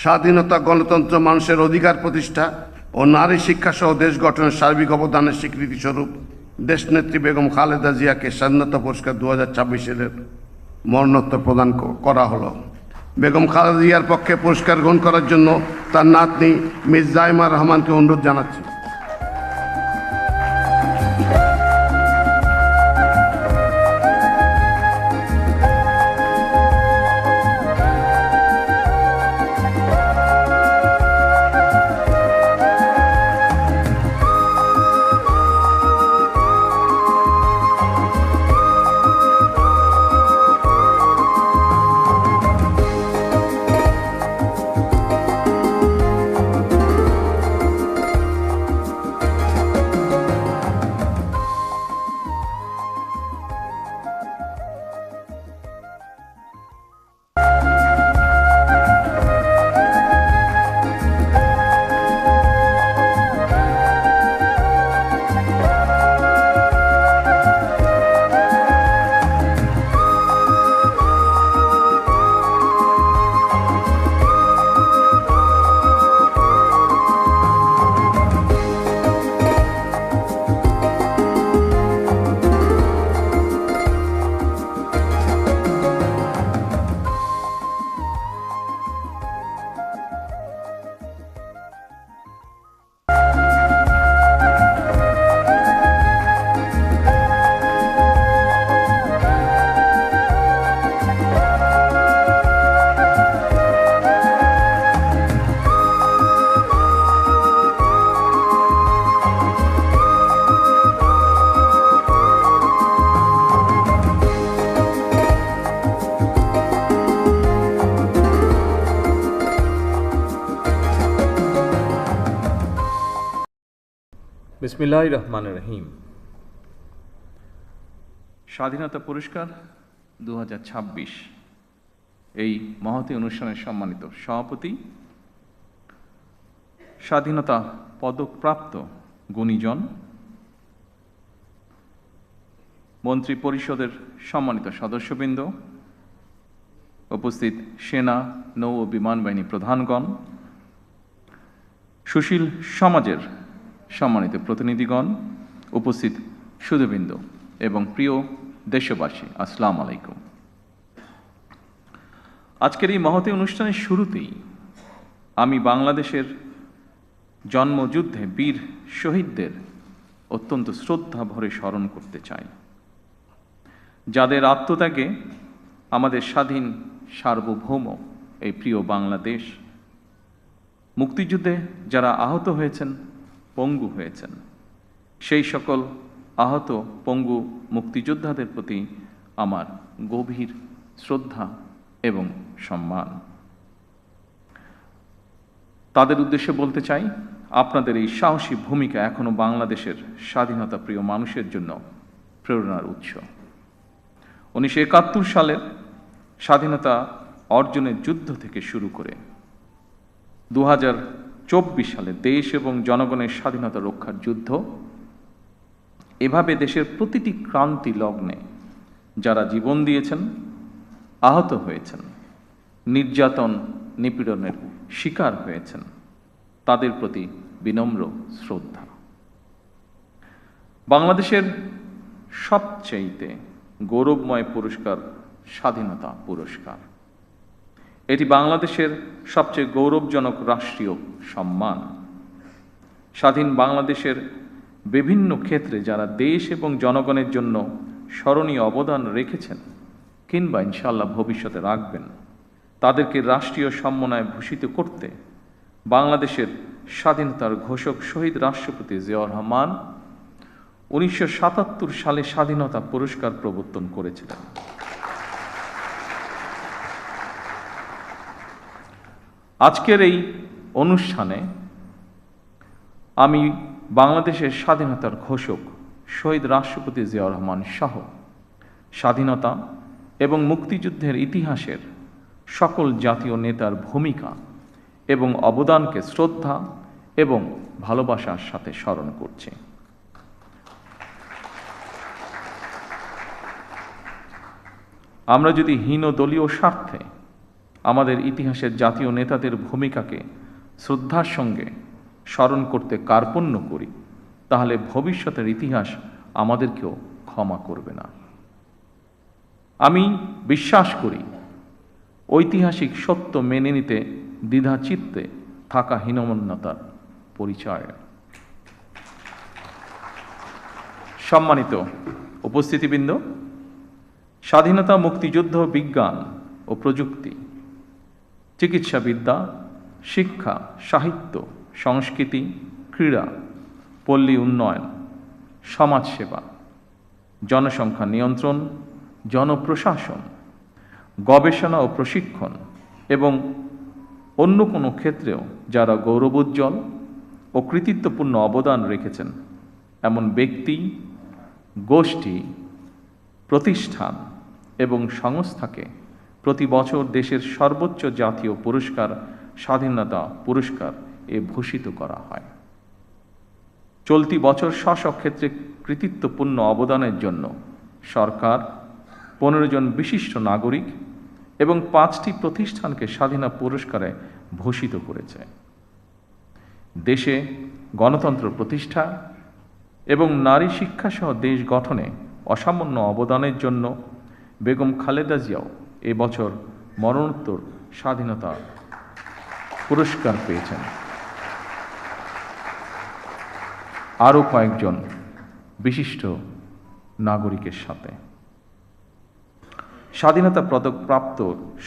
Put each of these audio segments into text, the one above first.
স্বাধীনতা, গণতন্ত্র, মানুষের অধিকার প্রতিষ্ঠা ও নারী শিক্ষা সহ দেশ গঠনের সার্বিক অবদানের স্বীকৃতিস্বরূপ দেশনেত্রী বেগম খালেদা জিয়াকে স্বাধীনতা পুরস্কার 2026 মরণোত্তর প্রদান করা হলো। বেগম খালেদা জিয়ার পক্ষে পুরস্কার গ্রহণ করার জন্য তার নাতনি মিস জাইমা রহমানকে অনুরোধ জানাচ্ছি। বিসমিল্লাহির রহমানির রহিম। স্বাধীনতা পুরস্কার 2026 এই মহতী অনুষ্ঠানের সম্মানিত সভাপতি, স্বাধীনতা পদকপ্রাপ্ত গুণীজন, মন্ত্রী পরিষদের সম্মানিত সদস্যবৃন্দ, উপস্থিত সেনা, নৌ ও বিমান বাহিনী প্রধানগণ, সুশীল সমাজের সম্মানিত প্রতিনিধিগণ, উপস্থিত সুধীবৃন্দ এবং প্রিয় দেশবাসী, আসসালামু আলাইকুম। আজকের এই মহতী অনুষ্ঠানের শুরুতেই আমি বাংলাদেশের জন্মযুদ্ধে বীর শহীদদের অত্যন্ত শ্রদ্ধা ভরে স্মরণ করতে চাই, যাদের আত্মত্যাগে আমাদের স্বাধীন সার্বভৌম এই প্রিয় বাংলাদেশ, মুক্তিযুদ্ধে যারা আহত হয়েছেন, পঙ্গু হয়েছেন, সেই সকল আহত পঙ্গু মুক্তিযোদ্ধাদের প্রতি আমার গভীর শ্রদ্ধা এবং সম্মান। তাদের উদ্দেশ্যে বলতে চাই, আপনাদের এই সাহসী ভূমিকা এখনো বাংলাদেশের স্বাধীনতা প্রিয় মানুষের জন্য প্রেরণার উৎস। 1971 সালের স্বাধীনতা অর্জনের যুদ্ধ থেকে শুরু করে 2024 সালে দেশ এবং জনগণের স্বাধীনতা রক্ষার যুদ্ধ, এভাবে দেশের প্রতিটি ক্রান্তি লগ্নে যারা জীবন দিয়েছেন, আহত হয়েছেন, নির্যাতন নিপীড়নের শিকার হয়েছেন, তাদের প্রতি বিনম্র শ্রদ্ধা। বাংলাদেশের সবচেয়ে গৌরবময় পুরস্কার স্বাধীনতা পুরস্কার। এটি বাংলাদেশের সবচেয়ে গৌরবজনক রাষ্ট্রীয় সম্মান। স্বাধীন বাংলাদেশের বিভিন্ন ক্ষেত্রে যারা দেশ এবং জনগণের জন্য স্মরণীয় অবদান রেখেছেন কিংবা ইনশাআল্লাহ ভবিষ্যতে রাখবেন, তাদেরকে রাষ্ট্রীয় সম্মাননায় ভূষিত করতে বাংলাদেশের স্বাধীনতার ঘোষক শহীদ রাষ্ট্রপতি জিয়াউর রহমান 1977 সালে স্বাধীনতা পুরস্কার প্রবর্তন করেছিলেন। আজকের এই অনুষ্ঠানে আমি বাংলাদেশের স্বাধীনতার ঘোষক শহীদ রাষ্ট্রপতি জিয়াউর রহমান সহ স্বাধীনতা এবং মুক্তিযুদ্ধের ইতিহাসের সকল জাতীয় নেতার ভূমিকা এবং অবদানকে শ্রদ্ধা এবং ভালোবাসার সাথে স্মরণ করছি। আমরা যদি হীন দলীয় স্বার্থে আমাদের ইতিহাসের জাতীয় নেতাদের ভূমিকাকে শ্রদ্ধার সঙ্গে স্মরণ করতে কার্পণ্য করি, তাহলে ভবিষ্যতের ইতিহাস আমাদেরকেও ক্ষমা করবে না। আমি বিশ্বাস করি ঐতিহাসিক সত্য মেনে নিতে দ্বিধাচিত্তে থাকা হীনমন্যতার পরিচয়। সম্মানিত উপস্থিতিবৃন্দ, স্বাধীনতা, মুক্তিযুদ্ধ, বিজ্ঞান ও প্রযুক্তি, চিকিৎসাবিদ্যা, শিক্ষা, সাহিত্য, সংস্কৃতি, ক্রীড়া, পল্লী উন্নয়ন, সমাজসেবা, জনসংখ্যা নিয়ন্ত্রণ, জনপ্রশাসন, গবেষণা ও প্রশিক্ষণ এবং অন্য কোনো ক্ষেত্রেও যারা গৌরবোজ্জ্বল ও কৃতিত্বপূর্ণ অবদান রেখেছেন এমন ব্যক্তি, গোষ্ঠী, প্রতিষ্ঠান এবং সংস্থাকে প্রতি বছর দেশের সর্বোচ্চ জাতীয় পুরস্কার স্বাধীনতা পুরস্কার ভূষিত করা হয়। চলতি বছর স্ব ক্ষেত্রে কৃতিত্বপূর্ণ অবদানের জন্য সরকার 15 জন বিশিষ্ট নাগরিক এবং 5টি প্রতিষ্ঠানকে স্বাধীনতা পুরস্কারে ভূষিত করেছে। দেশে গণতন্ত্র প্রতিষ্ঠা এবং নারী শিক্ষাসহ দেশ গঠনে অসামান্য অবদানের জন্য বেগম খালেদা জিয়াও এবছর মরণোত্তর স্বাধীনতা পুরস্কার পেয়েছেন। আরও কয়েকজন বিশিষ্ট নাগরিকের সাথে স্বাধীনতা পদক প্রাপ্ত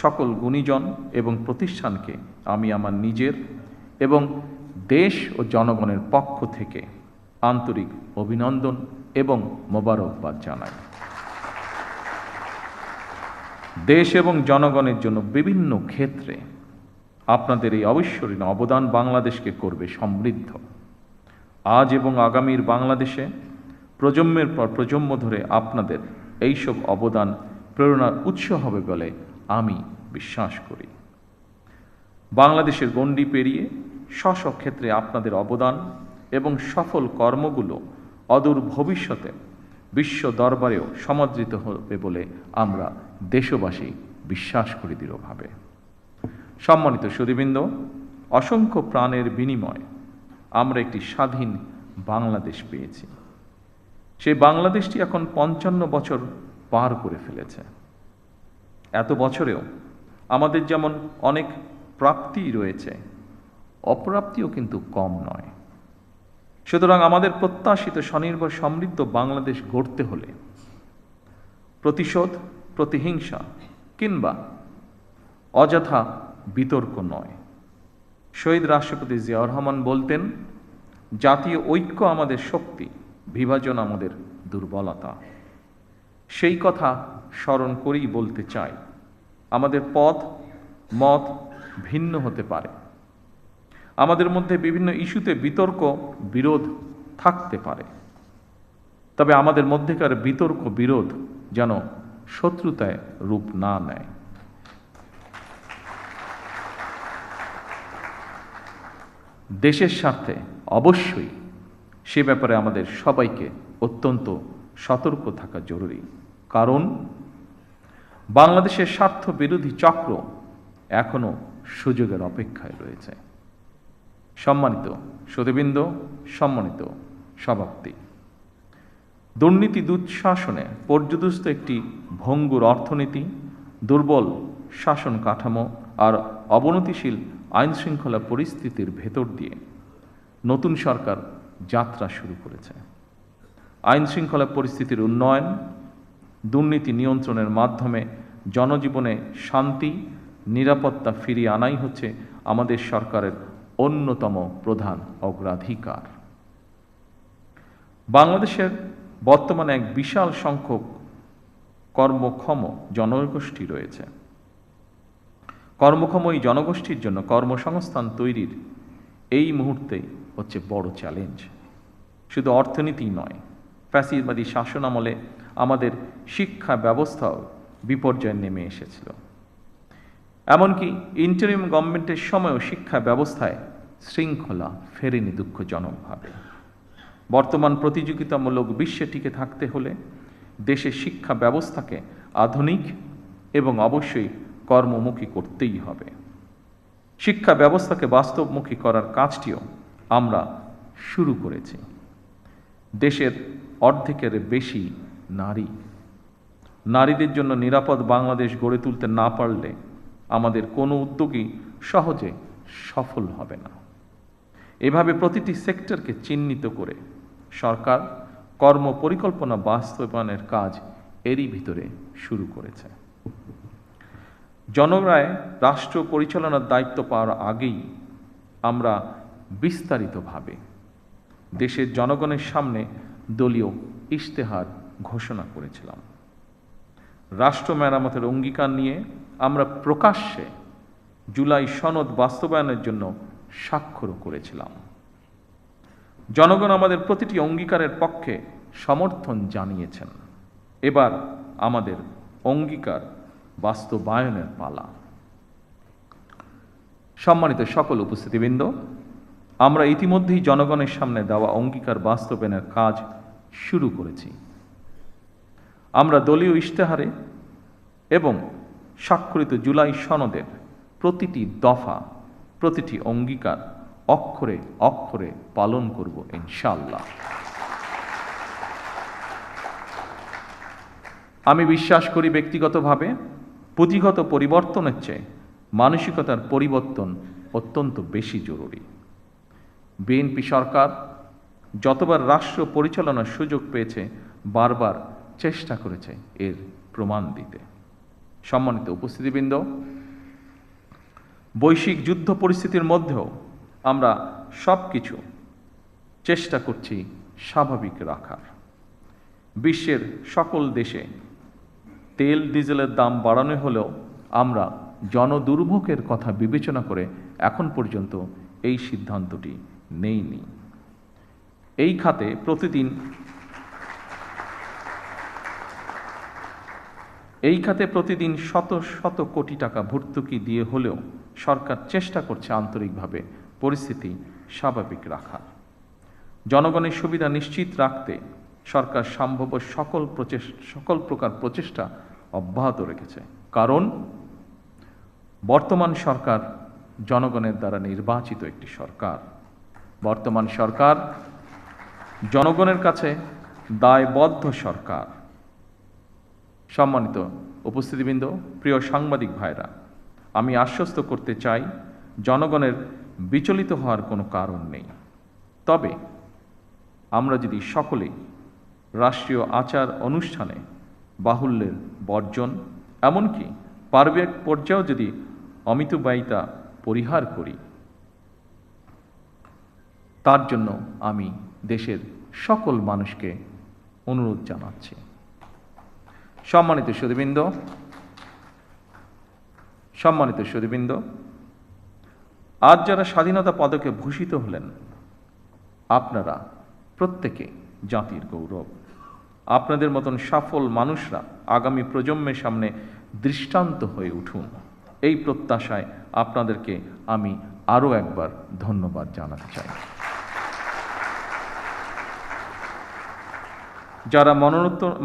সকল গুণীজন এবং প্রতিষ্ঠানকে আমি আমার নিজের এবং দেশ ও জনগণের পক্ষ থেকে আন্তরিক অভিনন্দন এবং মোবারকবাদ জানাই। দেশ এবং জনগণের জন্য বিভিন্ন ক্ষেত্রে আপনাদের এই অবিস্মরণীয় অবদান বাংলাদেশকে করবে সমৃদ্ধ। আজ এবং আগামীর বাংলাদেশে প্রজন্মের পর প্রজন্ম ধরে আপনাদের এইসব অবদান প্রেরণার উৎস হবে বলে আমি বিশ্বাস করি। বাংলাদেশের গণ্ডি পেরিয়ে স্ব ক্ষেত্রে আপনাদের অবদান এবং সফল কর্মগুলো অদূর ভবিষ্যতে বিশ্ব দরবারেও সমাদৃত হবে বলে আমরা দেশবাসী বিশ্বাস করি দৃঢ়ভাবে। সম্মানিত সুধীবৃন্দ, অসংখ্য প্রাণের বিনিময়ে আমরা একটি স্বাধীন বাংলাদেশ পেয়েছি। সেই বাংলাদেশটি এখন 55 বছর পার করে ফেলেছে। এত বছরেও আমাদের যেমন অনেক প্রাপ্তি রয়েছে, অপ্রাপ্তিও কিন্তু কম নয়। সুতরাং আমাদের প্রত্যাশিত স্বনির্ভর সমৃদ্ধ বাংলাদেশ গড়তে হলে প্রতিশোধ, প্রতিহিংসা কিংবা অযথা বিতর্ক নয়। শহীদ রাষ্ট্রপতি জিয়াউর রহমান বলতেন, জাতীয় ঐক্য আমাদের শক্তি, বিভাজন আমাদের দুর্বলতা। সেই কথা স্মরণ করেই বলতে চাই, আমাদের পথ মত ভিন্ন হতে পারে, আমাদের মধ্যে বিভিন্ন ইস্যুতে বিতর্ক বিরোধ থাকতে পারে, তবে আমাদের মধ্যেকার বিতর্ক বিরোধ যেন শত্রুতায় রূপ না নেয়। দেশের স্বার্থে অবশ্যই সে ব্যাপারে আমাদের সবাইকে অত্যন্ত সতর্ক থাকা জরুরি, কারণ বাংলাদেশের স্বার্থ বিরোধী চক্র এখনো সুযোগের অপেক্ষায় রয়েছে। সম্মানিত সুধীবৃন্দ, সম্মানিত সভাপতি, দুর্নীতি দুঃশাসনে পর্যুদস্ত একটি ভঙ্গুর অর্থনীতি, দুর্বল শাসন কাঠামো আর অবনতিশীল আইনশৃঙ্খলা পরিস্থিতির ভেতর দিয়ে নতুন সরকার যাত্রা শুরু করেছে। আইনশৃঙ্খলা পরিস্থিতির উন্নয়ন, দুর্নীতি নিয়ন্ত্রণের মাধ্যমে জনজীবনে শান্তি, নিরাপত্তা ফিরিয়ে আনাই হচ্ছে আমাদের সরকারের অন্যতম প্রধান অগ্রাধিকার। বাংলাদেশের বর্তমানে এক বিশাল সংখ্যক কর্মক্ষম জনগোষ্ঠী রয়েছে। কর্মক্ষম এই জনগোষ্ঠীর জন্য কর্মসংস্থান তৈরির এই মুহূর্তে হচ্ছে বড় চ্যালেঞ্জ। শুধু অর্থনীতি নয়, ফ্যাসিবাদী শাসন আমলে আমাদের শিক্ষা ব্যবস্থাও বিপর্যয়ে নেমে এসেছিল। এমনকি ইন্টারিম গভর্নমেন্টের সময়ও শিক্ষা ব্যবস্থায় শৃঙ্খলা ফেরেনি দুঃখজনকভাবে। বর্তমান প্রতিযোগিতামূলক বিশ্বে টিকে থাকতে হলে দেশের শিক্ষা ব্যবস্থাকে আধুনিক এবং অবশ্যই কর্মমুখী করতেই হবে। শিক্ষা ব্যবস্থাকে বাস্তবমুখী করার কাজটিও আমরা শুরু করেছি। দেশের অর্ধেকের বেশি নারী। নারীদের জন্য নিরাপদ বাংলাদেশ গড়ে তুলতে না পারলে আমাদের কোনো উদ্যোগই সহজে সফল হবে না। এভাবে প্রতিটি সেক্টরকে চিহ্নিত করে সরকার কর্মপরিকল্পনা বাস্তবায়নের কাজ এরই ভিতরে শুরু করেছে। জনগণের রাষ্ট্র পরিচালনার দায়িত্ব পাওয়ার আগেই আমরা বিস্তারিতভাবে দেশের জনগণের সামনে দলীয় ইশতেহার ঘোষণা করেছিলাম। রাষ্ট্র মেরামতের অঙ্গীকার নিয়ে আমরা প্রকাশ্যে জুলাই সনদ বাস্তবায়নের জন্য স্বাক্ষরও করেছিলাম। জনগণ আমাদের প্রতিটি অঙ্গীকারের পক্ষে সমর্থন জানিয়েছেন। এবার আমাদের অঙ্গীকার বাস্তবায়নের পালা। সম্মানিত সকল উপস্থিতিবৃন্দ, আমরা ইতিমধ্যেই জনগণের সামনে দেওয়া অঙ্গীকার বাস্তবায়নের কাজ শুরু করেছি। আমরা দলীয় ইশতেহারে এবং স্বাক্ষরিত জুলাই সনদের প্রতিটি দফা, প্রতিটি অঙ্গীকার অক্ষরে অক্ষরে পালন করব ইনশাআল্লাহ। আমি বিশ্বাস করি ব্যক্তিগতভাবে পুঁথিগত পরিবর্তনের চেয়ে মানসিকতার পরিবর্তন অত্যন্ত বেশি জরুরি। বিএনপি সরকার যতবার রাষ্ট্র পরিচালনার সুযোগ পেয়েছে বারবার চেষ্টা করেছে এর প্রমাণ দিতে। সম্মানিত উপস্থিতিবৃন্দ, বৈশ্বিক যুদ্ধ পরিস্থিতির মধ্যেও আমরা সব কিছু চেষ্টা করছি স্বাভাবিক রাখার। বিশ্বের সকল দেশে তেল ডিজেলের দাম বাড়ানো হলেও আমরা জনদুর্ভোগের কথা বিবেচনা করে এখন পর্যন্ত এই সিদ্ধান্তটি নেইনি। এই খাতে প্রতিদিন শত শত কোটি টাকা ভর্তুকি দিয়ে হলেও সরকার চেষ্টা করছে আন্তরিকভাবে পরিস্থিতি স্বাভাবিক রাখার। জনগণের সুবিধা নিশ্চিত রাখতে সরকার সম্ভাব্য সকল প্রকার প্রচেষ্টা অব্যাহত রেখেছে। কারণ বর্তমান সরকার জনগণের দ্বারা নির্বাচিত একটি সরকার। বর্তমান সরকার জনগণের কাছে দায়বদ্ধ সরকার। সম্মানিত উপস্থিতিবৃন্দ, প্রিয় সাংবাদিক ভাইরা, আমি আশ্বস্ত করতে চাই জনগণের বিচলিত হওয়ার কোনো কারণ নেই। তবে আমরা যদি সকলেই রাষ্ট্রীয় আচার অনুষ্ঠানে বাহুল্যের বর্জন, এমনকি পারিবারিক পর্যায়েও যদি অমিতব্যয়িতা পরিহার করি, তার জন্য আমি দেশের সকল মানুষকে অনুরোধ জানাচ্ছি। সম্মানিত সুধীবৃন্দ, আজ যারা স্বাধীনতা পদকে ভূষিত হলেন, আপনারা প্রত্যেকে জাতির গৌরব। আপনাদের মতন সফল মানুষরা আগামী প্রজন্মের সামনে দৃষ্টান্ত হয়ে উঠুন, এই প্রত্যাশায় আপনাদেরকে আমি আরও একবার ধন্যবাদ জানাতে চাই। যারা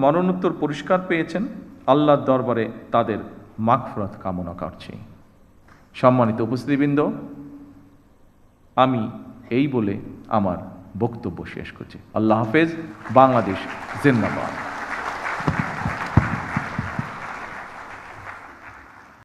মরণোত্তর পুরস্কার পেয়েছেন, আল্লাহর দরবারে তাদের মাগফিরাত কামনা করছি। সম্মানিত উপস্থিতিবৃন্দ, আমি এই বলে আমার বক্তব্য শেষ করছি। আল্লাহ হাফেজ। বাংলাদেশ জিন্দাবাদ।